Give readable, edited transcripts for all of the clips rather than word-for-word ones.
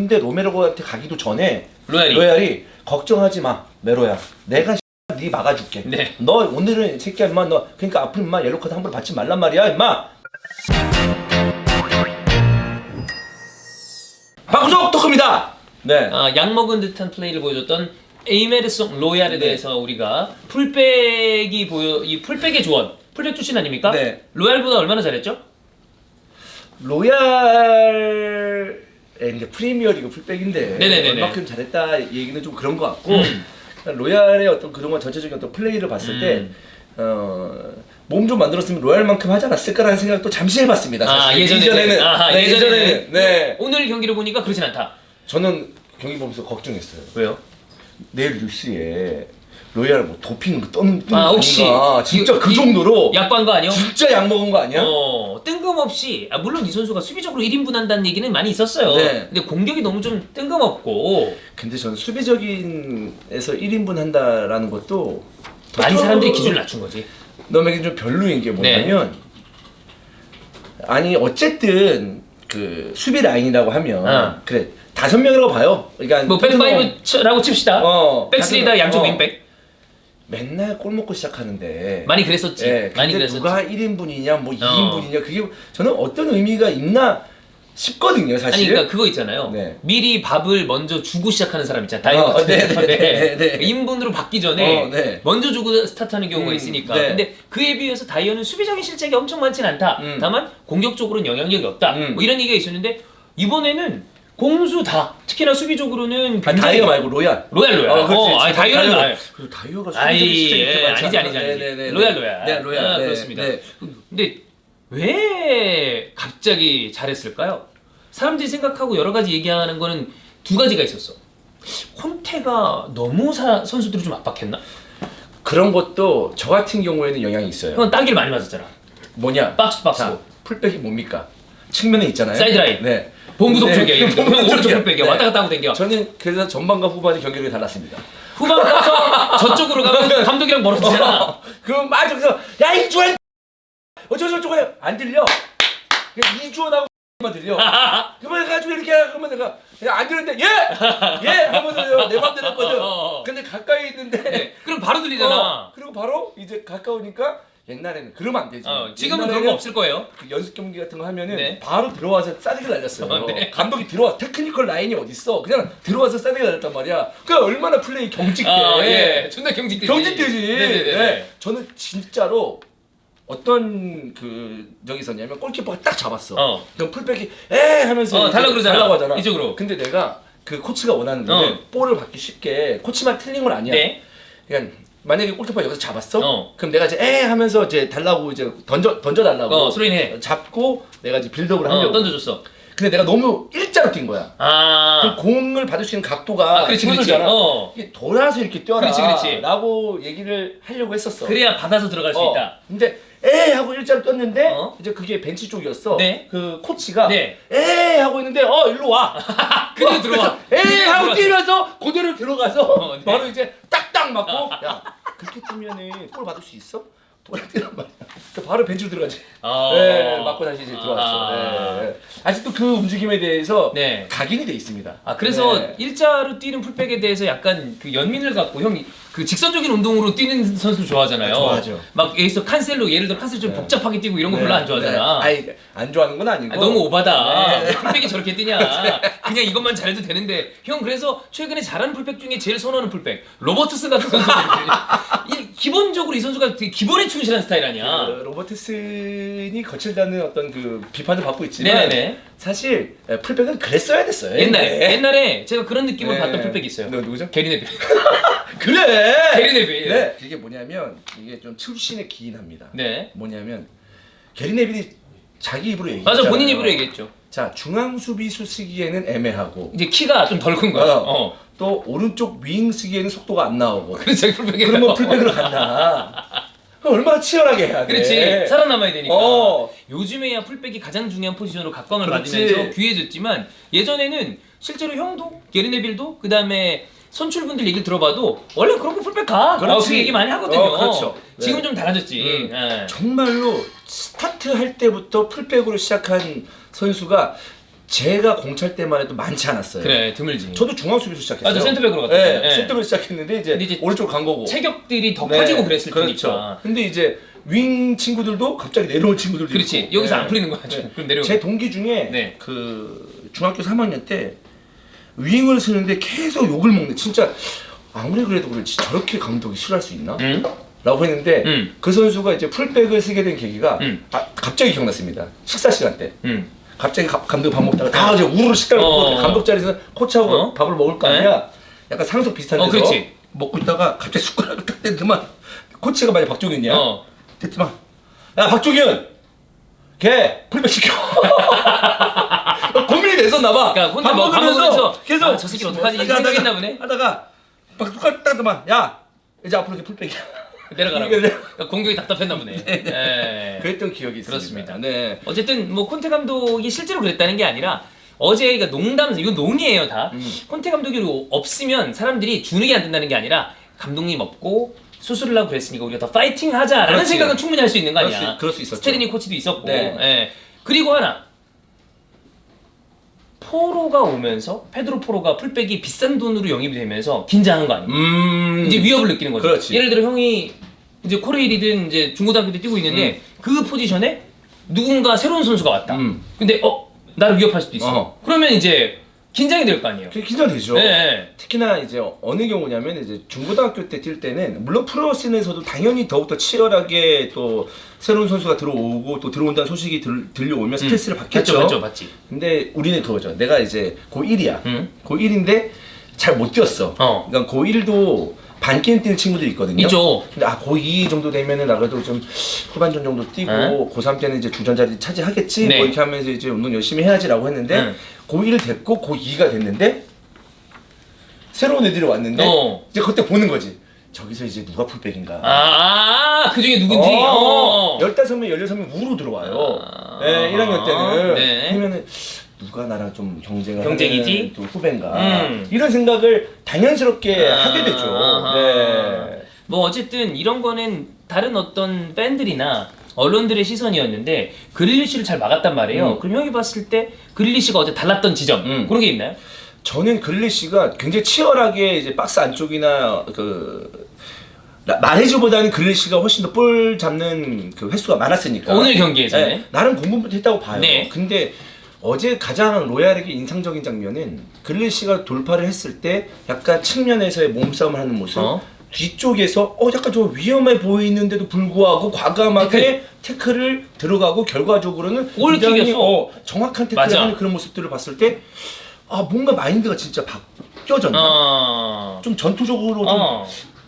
근데 로메로한테 가기도 전에 로얄이 걱정하지 마 메로야 내가 네 막아줄게. 네. 너 오늘은 새끼야 임마 너 그러니까 앞으로 임마 옐로 카드 함부로 받지 말란 말이야 임마. 방구석 토크입니다. 네. 약 먹은 듯한 플레이를 보여줬던 에이메르송 로얄에 대해서 우리가 풀백이 이 풀백의 조언, 풀백 출신 아닙니까? 네. 로얄보다 얼마나 잘했죠? 로얄 이제 프리미어리그 풀백인데 네네네네. 얼마큼 잘했다 얘기는 좀 그런 것 같고 로얄의 어떤 그동안 전체적인 어떤 플레이를 봤을 때 몸 좀 만들었으면 로얄만큼 하지 않았을까라는 생각도 잠시 해봤습니다. 사실. 예전에는 예전에는 네. 오늘 경기를 보니까 그렇진 않다. 저는 경기 보면서 걱정했어요. 왜요? 내일 뉴스에 로얄 뭐 도핑 떠는 혹시 진짜 그 정도로 약 광고 아니요? 진짜 약 먹은 거 아니야? 뜬금없이 물론 이 선수가 수비적으로 1인분 한다는 얘기는 많이 있었어요. 네. 근데 공격이 너무 좀 뜬금없고 근데 저는 수비적인에서 1인분 한다라는 것도 많이 사람들이 기준을 낮춘 거지. 너에게 좀 별로인 게 뭐냐면 아니 어쨌든 그 수비 라인이라고 하면 그래 5명이라고 봐요. 그러니까 뭐 백파이브라고 칩시다. 백스리다 양쪽 윙백. 맨날 골 먹고 시작하는데 많이 그랬었지. 많이 근데 그랬었지. 누가 1인분이냐 뭐 2인분이냐 그게 저는 어떤 의미가 있나 싶거든요 사실. 아니 그러니까 그거 있잖아요. 네. 미리 밥을 먼저 주고 시작하는 사람 있잖아. 다이어트 같은 데. 네. 인분으로 받기 전에 네. 먼저 주고 스타트하는 경우가 있으니까. 네. 근데 그에 비해서 다이어는 수비적인 실책이 엄청 많진 않다. 다만 공격적으로는 영향력이 없다. 뭐 이런 얘기가 있었는데 이번에는 공수 다 특히나 수비적으로는 다이어 말고 로얄. 그렇지. 다이어는 그리고 다이어가 수비적인 실책이 이렇게 많지 아니지. 네. 로얄. 네, 로얄. 그렇습니다. 네. 근데 왜 갑자기 잘했을까요? 사람들이 생각하고 여러 가지 얘기하는 거는 두 가지가 있었어. 콘테가 너무 선수들을 좀 압박했나? 그런 것도 저 같은 경우에는 영향이 있어요. 형은 따기를 많이 맞았잖아. 뭐냐? 박스. 자, 풀백이 뭡니까? 측면에 있잖아요. 사이드라인. 네. 본구석 쪽이야. 형 오른쪽 쪽이야. 풀백이야. 네. 왔다 갔다 하고 댕겨. 저는 그래서 전반과 후반의 경기력이 달랐습니다. 후반 가서 저쪽으로 가면 감독이랑 멀어지잖아. 그럼 막 저기서 야 이주환 어쩌고저쩌고 안 들려. 그냥 이주환하고 만 들려. 그러면 가지고 이렇게 그러면 내가 그냥 안 들리는데 예 하면서 내 맘대로 했거든. 근데 가까이 있는데 네. 그럼 바로 들리잖아. 그리고 바로 이제 가까우니까 옛날에는 그러면 안 되지. 지금은 그런 거 없을 거예요. 그 연습 경기 같은 거 하면은 네. 바로 들어와서 싸대기를 날렸어요. 네. 감독이 들어와 테크니컬 라인이 어딨어? 그냥 들어와서 싸대기를 날렸단 말이야. 그러니까 얼마나 플레이 경직돼. 예. 존나 경직되지. 경직되지. 네네네. 네. 저는 진짜로 어떤 그 적이 있었냐면 골키퍼가 딱 잡았어. 그럼 풀백이 하면서 달라고 그러잖아. 달라고 하잖아. 이쪽으로. 근데 내가 그 코치가 원하는 거는 볼을 받기 쉽게 코치만 틀린 건 아니야. 네. 그냥 만약에 골키퍼 여기서 잡았어? 그럼 내가 이제 하면서 이제 달라고 이제 던져 달라고. 스로인해. 잡고 내가 이제 빌드업을 하려고. 던져줬어. 근데 내가 너무 일자로 뛴 거야. 그럼 공을 받을 수 있는 각도가 그렇지. 이게 돌아서 이렇게 뛰어라. 그렇지. 라고 얘기를 하려고 했었어. 그래야 받아서 들어갈 수 있다. 근데 하고 일자로 떴는데 이제 그게 벤치 쪽이었어. 네. 그 코치가 네. 하고 있는데 일로 와. 그대로 들어와. 하고 뛰면서 그대로 들어가서 네. 바로 이제 딱딱 맞고 야 그렇게 뛰면은 골 받을 수 있어? 돌아뛰란 말이야. 바로 벤치로 들어가지. 맞고 다시 이제 들어왔죠. 네. 아직도 그 움직임에 대해서 각인이 돼 있습니다. 그래서 일자로 뛰는 풀백에 대해서 약간 그 연민을 갖고 형이 그 직선적인 운동으로 뛰는 선수 좋아하잖아요. 좋아하죠. 막 여기서 칸셀로 예를 들어 칸셀로 좀 복잡하게 뛰고 이런 거 별로 안 좋아하잖아. 아니 안 좋아하는 건 아니고. 너무 오바다. 풀백이 저렇게 뛰냐. 그냥 이것만 잘해도 되는데 형 그래서 최근에 잘하는 풀백 중에 제일 선호하는 풀백 로버트슨 같은 선수들. 기본적으로 이 선수가 되게 기본에 충실한 스타일 아니야. 로버트슨이 거칠다는 어떤 그 비판을 받고 있지만 네네네. 사실 풀백은 그랬어야 됐어요. 옛날에 제가 그런 느낌을 받던 풀백이 있어요. 누구죠? 게리 네빌. 그래. 게리 네빌. 네. 이게 뭐냐면 이게 좀 출신에 기인합니다. 네. 뭐냐면 게리 네빌이 자기 입으로 얘기했잖아요. 맞아, 본인 입으로 얘기했죠. 자, 중앙 수비수 쓰기에는 애매하고 이제 키가 좀 덜 큰 거야. 또 오른쪽 윙 쓰기에는 속도가 안 나오고. 그래서 풀백이 그러면 풀백으로 간다. 그럼 얼마나 치열하게 해야 돼. 그렇지. 살아남아야 되니까. 요즘에야 풀백이 가장 중요한 포지션으로 각광을 받으면서 귀해졌지만 예전에는 실제로 형도 게리 네빌도 그다음에 선출분들 얘기를 들어봐도 원래 그런 거 풀백 가. 라고 그 얘기 많이 하거든요. 그렇죠. 지금 좀 달라졌지. 정말로 스타트 할 때부터 풀백으로 시작한 선수가 제가 공찰 때만 해도 많지 않았어요. 그래 드물지. 저도 중앙 수비수 시작했어요. 맞아, 센터백으로 갔다. 네, 네. 센터백으로 시작했는데 근데 이제 이제 오른쪽 간 거고. 체격들이 더 네, 커지고 그랬을 그렇죠. 테니까. 근데 이제 윙 친구들도 갑자기 내려온 친구들도 그렇지. 있고. 여기서 네. 안 풀리는 거야. 그럼 내려. 제 동기 중에 네. 그 중학교 3학년 때 윙을 쓰는데 계속 욕을 먹는 진짜 아무리 그래도 그렇지 저렇게 감독이 싫어할 수 있나? 응? 라고 했는데 음. 그 선수가 이제 풀백을 쓰게 된 계기가 갑자기 기억났습니다. 식사 시간 때. 갑자기 감독이 밥 먹다가 다 이제 우르르 식당을 먹고 감독 자리에서 코치하고 밥을 먹을 거 아니야. 약간 상속 비슷한 데서 그렇지. 먹고 있다가 갑자기 숟가락을 딱 댔더만 코치가 만약 박종윤이야. 됐지만 야 박종윤 걔 풀백 시켜. 고민이 됐었나 봐. 그러니까 혼자 뭐 밥 먹으면서 계속 아, 저 새끼를 어떡하지 이렇게 생각했나 보네. 하다가 막 숟가락 따더만 야 이제 앞으로 이렇게 풀백이야. 내려가라고. 그러니까 공격이 답답했나 보네. 네. 그랬던 기억이 있습니다. 그렇습니다. 네. 어쨌든 뭐 콘테 감독이 실제로 그랬다는 게 아니라 어제 그러니까 농담 이건 농이에요 다. 콘테 감독이 없으면 사람들이 주눅이 안 든다는 게 아니라 감독님 없고 수술을 하고 그랬으니까 우리가 더 파이팅 하자라는 그렇지. 생각은 충분히 할 수 있는 거 아니야. 그럴 수 있었죠. 스테리니 코치도 있었고. 네. 예. 그리고 하나 포로가 오면서 페드로 포로가 풀백이 비싼 돈으로 영입이 되면서 긴장한 거 아니에요? 이제 위협을 느끼는 거죠. 그렇지. 예를 들어 형이 이제 코레일이든 이제 중고등학교 때 뛰고 있는데 그 포지션에 누군가 새로운 선수가 왔다. 근데 나를 위협할 수도 있어. 그러면 이제 긴장이 될 거 아니에요. 긴장되죠. 네. 특히나 이제 어느 경우냐면 이제 중고등학교 때 뛸 때는 물론 프로씬에서도 당연히 더욱더 치열하게 또 새로운 선수가 들어오고 또 들어온다는 소식이 들려오면 스트레스를 받겠죠. 받지. 근데 우리는 그거죠. 내가 이제 고1이야. 고1인데 잘 못 뛰었어. 그러니까 고1도 반 게임 뛰는 친구들이 있거든요. 있죠. 근데 고2 정도 되면은 나가도 좀 후반전 정도 뛰고 고3 때는 이제 주전 자리 차지하겠지. 네. 뭐 이렇게 하면서 이제 운동 열심히 해야지라고 했는데 고1 됐고 고2가 됐는데 새로운 애들이 왔는데 이제 그때 보는 거지. 저기서 이제 누가 풀백인가. 그 중에 누군지. 15명, 16명 우르르 들어와요. 네, 1학년 때는. 네. 그러면은 누가 나랑 좀 경쟁이지? 하는 또 후배인가. 이런 생각을 당연스럽게 하게 되죠. 네. 뭐 어쨌든 이런 거는 다른 어떤 팬들이나 언론들의 시선이었는데 그릴리시를 잘 막았단 말이에요. 그럼 형이 봤을 때 그릴리시가 어제 달랐던 지점 그런 게 있나요? 저는 글리시가 굉장히 치열하게 이제 박스 안쪽이나 그 마레즈보다는 글리시가 훨씬 더 볼 잡는 그 횟수가 많았으니까 오늘 경기에서는 네, 나름 공부부터 했다고 봐요. 네. 근데 어제 가장 로얄에게 인상적인 장면은 글리시가 돌파를 했을 때 약간 측면에서의 몸싸움을 하는 모습 뒤쪽에서 약간 좀 위험해 보이는데도 불구하고 과감하게 태클을 들어가고 결과적으로는 골킥에서 정확한 태클을 하는 그런 모습들을 봤을 때 뭔가 마인드가 진짜 바뀌어졌나? 좀 전투적으로 좀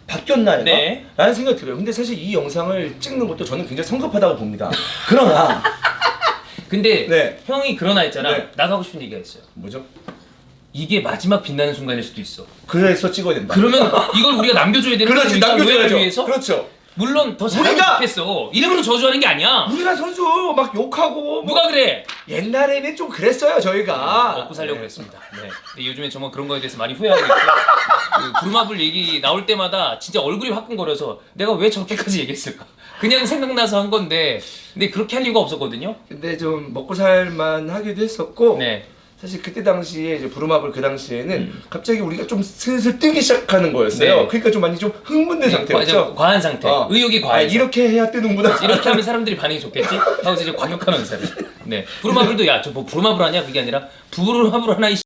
바뀌었나 얘가? 네. 라는 생각이 들어요. 근데 사실 이 영상을 찍는 것도 저는 굉장히 성급하다고 봅니다. 그러나 근데 네. 형이 그러나 했잖아. 네. 나도 하고 싶은 얘기가 있어요. 뭐죠? 이게 마지막 빛나는 순간일 수도 있어. 그래서 찍어야 된다. 그러면 이걸 우리가 남겨줘야 되는 그렇지, 거니까 남겨줘야죠. 위해서? 그렇죠. 물론 더 잘하면 우리가- 좋겠어. 이름으로 저주하는 게 아니야. 우리가 선수 막 욕하고 누가 그래? 옛날에는 좀 그랬어요 저희가. 먹고 살려고 그랬습니다. 네. 근데 요즘에 정말 그런 거에 대해서 많이 후회하고 있고 그 부루마블 얘기 나올 때마다 진짜 얼굴이 화끈거려서 내가 왜 저렇게까지 얘기했을까? 그냥 생각나서 한 건데 근데 그렇게 할 이유가 없었거든요. 근데 좀 먹고 살만 하기도 했었고 네. 사실 그때 당시에 이제 부루마블 그 당시에는 갑자기 우리가 좀 슬슬 뜨기 시작하는 거였어요. 네. 그러니까 좀 많이 좀 흥분된 상태였죠. 과한 상태. 의욕이 과해서. 이렇게 해야 뜨는구나. 이렇게 하면 사람들이 반응이 좋겠지? 하고 이제 과격한 의사를. 네. 부루마블도 야, 저 뭐 부루마블 하냐? 그게 아니라 부루마블 하나 이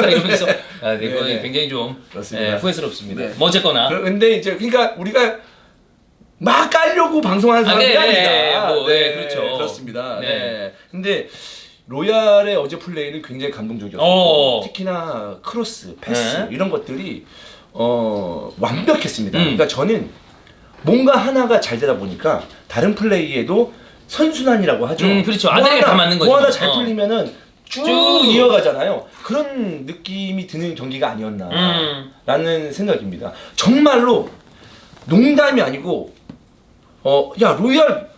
이러면서 이거 네. 굉장히 좀 그렇습니다. 후회스럽습니다. 네. 뭐 어쨌거나 근데 이제 그러니까 우리가 막 깔려고 방송하는 사람이 아니다. 네, 그렇죠. 그렇습니다. 네. 네. 근데 로얄의 어제 플레이는 굉장히 감동적이었고 특히나 크로스, 패스 이런 것들이 완벽했습니다. 그러니까 저는 뭔가 하나가 잘 되다 보니까 다른 플레이에도 선순환이라고 하죠. 그렇죠. 아들에 다 맞는 거죠. 뭐 하나 잘 풀리면은 쭉 쭉 이어가잖아요. 그런 느낌이 드는 경기가 아니었나 라는 생각입니다. 정말로 농담이 아니고 야 로얄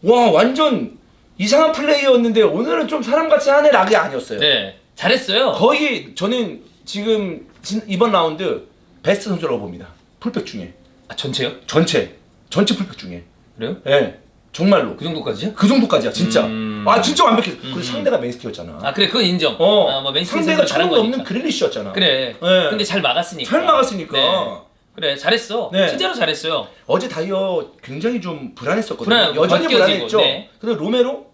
와 완전 이상한 플레이였는데 오늘은 좀 사람같이 하네 락이 아니었어요. 네. 잘했어요. 거의 저는 지금 이번 라운드 베스트 선수라고 봅니다. 풀백 중에. 전체요? 전체 풀백 중에. 그래요? 예. 정말로. 그 정도까지요? 그 정도까지야 진짜. 아 진짜 완벽했어. 그리고 상대가 맨시티였잖아. 아 그래 그건 인정. 뭐 상대가 상대가 처음 넘는 그릴리시였잖아. 그래. 네. 근데 잘 막았으니까. 잘 막았으니까. 네. 그래 잘했어. 네. 실제로 잘했어요. 어제 다이어 굉장히 좀 불안했었거든요. 불안- 여전히 벗겨지고, 불안했죠. 네. 근데 로메로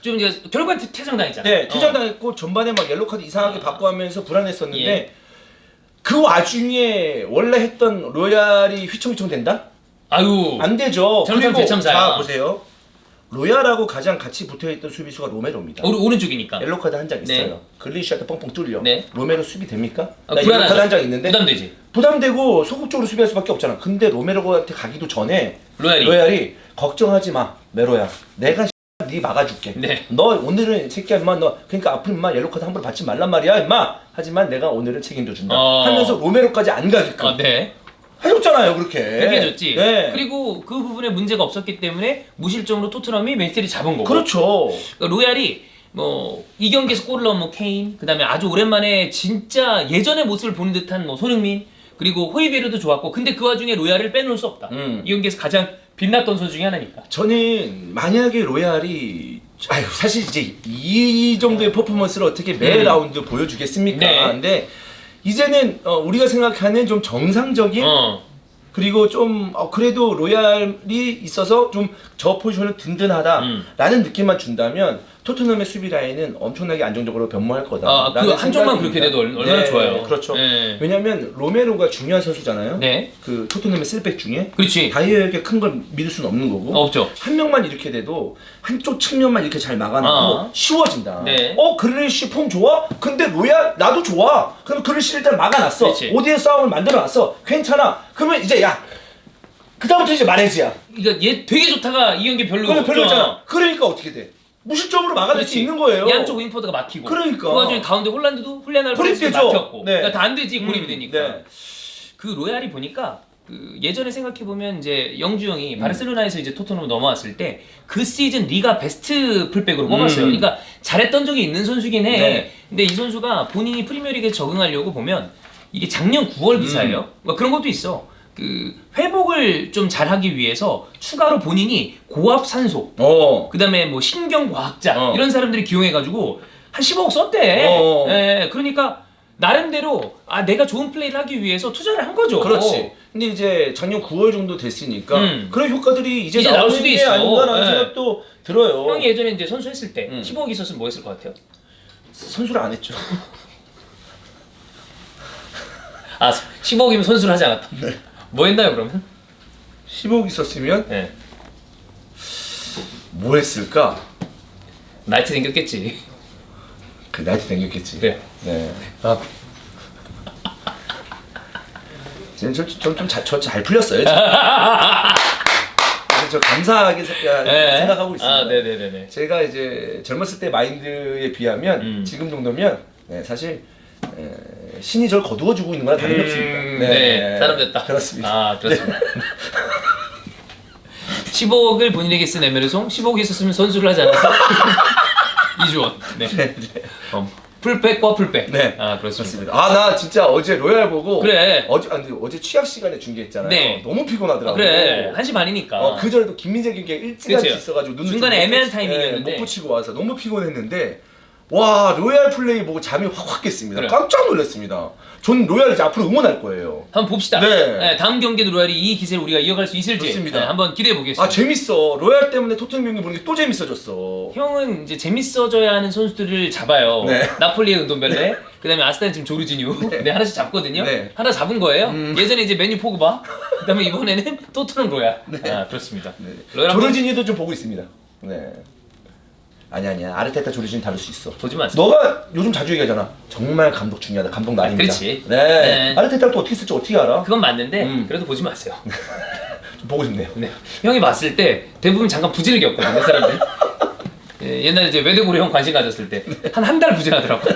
좀 이제 결국엔 퇴장당했잖아. 네 퇴장당했고 전반에 막 옐로 카드 이상하게 받고 하면서 불안했었는데 예. 그 와중에 원래 했던 로얄이 휘청휘청 된다? 아유. 안 되죠. 잘못하면 대참사야. 자 보세요. 로얄하고 가장 같이 붙어있던 수비수가 로메로입니다. 오른쪽이니까. 옐로 카드 한 장 있어요. 네. 글리시한테 뻥뻥 뚫려. 네. 로메로 수비 됩니까? 아, 나 옐로 불안하죠. 카드 한 장 있는데 부담되지. 부담되고 소극적으로 수비할 수밖에 없잖아. 근데 로메로한테 가기도 전에 로얄이. 걱정하지 마 메로야. 내가 네 막아줄게. 네. 너 오늘은 새끼야 임마 너 그러니까 앞으로 임마 옐로 카드 한 번 받지 말란 말이야 임마. 하지만 내가 오늘은 책임도 준다. 하면서 로메로까지 안 가게끔. 아 네. 해줬잖아요 그렇게. 그렇게 해줬지. 네. 그리고 그 부분에 문제가 없었기 때문에 무실점으로 토트넘이 맨시티를 잡은 거고. 그렇죠. 그러니까 로얄이 뭐 이 경기에서 골을 넣은 뭐 케인, 그다음에 아주 오랜만에 진짜 예전의 모습을 보는 듯한 뭐 손흥민, 그리고 호이베르도 좋았고. 근데 그 와중에 로얄을 빼놓을 수 없다. 이 경기에서 가장 빛났던 선수 중에 하나니까. 저는 만약에 로얄이 아유 사실 이제 이 정도의 퍼포먼스를 어떻게 매 라운드 보여주겠습니까? 네. 근데 이제는 우리가 생각하는 좀 정상적인 그리고 좀 그래도 로얄이 있어서 좀 저 포지션은 든든하다라는 느낌만 준다면 토트넘의 수비 라인은 엄청나게 안정적으로 변모할 거다. 아, 그 한쪽만 그렇게 돼도 얼마나 네, 좋아요. 그렇죠. 네. 왜냐하면 로메로가 중요한 선수잖아요. 네. 그 토트넘의 쓸백 중에 그렇지. 다이어에게 큰 걸 믿을 수는 없는 거고. 없죠. 한 명만 이렇게 돼도 한쪽 측면만 이렇게 잘 막아놓고 쉬워진다. 네. 그릴리시 폼 좋아? 근데 로얄 나도 좋아. 그럼 그릴리시 일단 막아놨어. 그렇지. 5대1 싸움을 만들어놨어. 괜찮아. 그러면 이제 야 그다음부터 이제 말해지야. 그러니까 얘 되게 좋다가 이 경기 별로 그러면 별로잖아. 그러니까 어떻게 돼? 무실점으로 막아낼 수 있는 거예요. 양쪽 윙포드가 막히고. 그러니까. 그 와중에 가운데 홀란드도 훌리안 알바레스도 고립되죠. 막혔고. 네. 그러니까 다 안 되지 고립이 되니까. 네. 그 로얄이 보니까 그 예전에 생각해 보면 이제 영주 형이 바르셀로나에서 이제 토트넘으로 넘어왔을 때 그 시즌 리가 베스트 풀백으로 뽑았어요. 그러니까 잘했던 적이 있는 선수긴 해. 네. 근데 이 선수가 본인이 프리미어리그에 적응하려고 보면 이게 작년 9월 기사예요. 뭐 그런 것도 있어. 그 회복을 좀 잘하기 위해서 추가로 본인이 고압 산소, 그다음에 뭐 신경과학자 이런 사람들이 기용해가지고 한 10억 썼대. 예, 그러니까 나름대로 내가 좋은 플레이를 하기 위해서 투자를 한 거죠. 그렇지. 근데 이제 작년 9월 정도 됐으니까 그런 효과들이 이제 나올 나오는 수도 게 있어. 아닌가라는 네. 생각도 들어요. 형이 예전에 이제 선수 했을 때 15억 있었으면 뭐 했을 것 같아요? 선수를 안 했죠. 15억이면 선수를 하지 않았다. 네. 뭐 했나요 그러면? 10억 있었으면 네. 뭐 했을까? 나이트 생겼겠지. 그 나이트 댕겼겠지. 그래. 네. 좀잘 풀렸어요. 지금. 그래서 저 감사하게 생각하고 있습니다. 네네네네. 제가 이제 젊었을 때 마인드에 비하면 지금 정도면 사실 신이 저를 거두어주고 있는 거나 다름없습니다. 네. 사람 됐다. 그렇습니다. 그렇습니다. 15억을 본인에게 쓴 에메르송, 15억 있었으면 선수를 하지 않아서 이주원. 네. 풀백과 풀백. 네. 그렇습니다. 나 진짜 어제 로얄 보고 그래. 어제 취약 시간에 중계했잖아요. 네. 너무 피곤하더라고. 그래. 1시 반이니까. 그 전에도 김민재 경기가 일찌감치 있어가지고 눈을 중간에 애매한 못 타이밍이었는데 못 붙이고 와서 너무 피곤했는데 와 로얄 플레이 보고 잠이 확 깼습니다. 그래. 깜짝 놀랐습니다. 전 로얄 이제 앞으로 응원할 거예요. 한번 봅시다. 네. 다음 경기도 로얄이 이 기세를 우리가 이어갈 수 있을지 좋습니다. 한번 기대해 보겠습니다. 재밌어. 로얄 때문에 토트넘 경기 보는 게 또 재밌어졌어. 형은 이제 재밌어져야 하는 선수들을 잡아요. 네. 나폴리의 은돈벨레, 그다음에 아스날은 지금 조르지뉴, 네. 하나씩 잡거든요. 네. 하나 잡은 거예요. 예전에 이제 메뉴 포그바, 그다음에 이번에는 토트넘 로얄. 그렇습니다. 네. 로얄 한번 조르지니도 좀 보고 있습니다. 네. 아니야. 아르테타 조르지니 다를 수 있어. 보지 마세요. 너가 요즘 자주 얘기하잖아. 정말 감독 중요하다. 감독 날입니다. 그렇지. 네. 아르테타 또 어떻게 쓸지 어떻게 알아? 그건 맞는데 그래도 보지 마세요. 좀 보고 싶네요. 네. 형이 봤을 때 대부분 잠깐 부진을 겪거든요, 사람들. 옛날에 이제 외대고로 형 관심 가졌을 때 한 달 부진하더라고.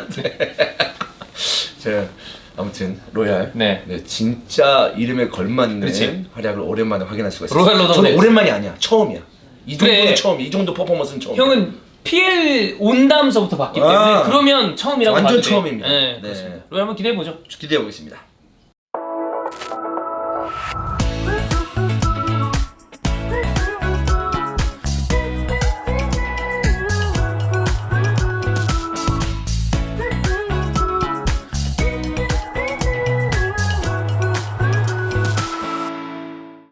자, 아무튼 로얄. 네. 진짜 이름에 걸맞는 그렇지. 활약을 오랜만에 확인할 수가 있어요. 로얄 로더 저는 네. 오랜만이 아니야. 처음이야. 이 정도는 그래. 처음이야. 이 정도 퍼포먼스는 처음. 형은 PL 온 다음서부터 봤기 때문에 그러면 처음이라고 완전 봐도 돼. 처음입니다. 네. 네. 로얄 한번 기대해 보죠. 기대해 보겠습니다.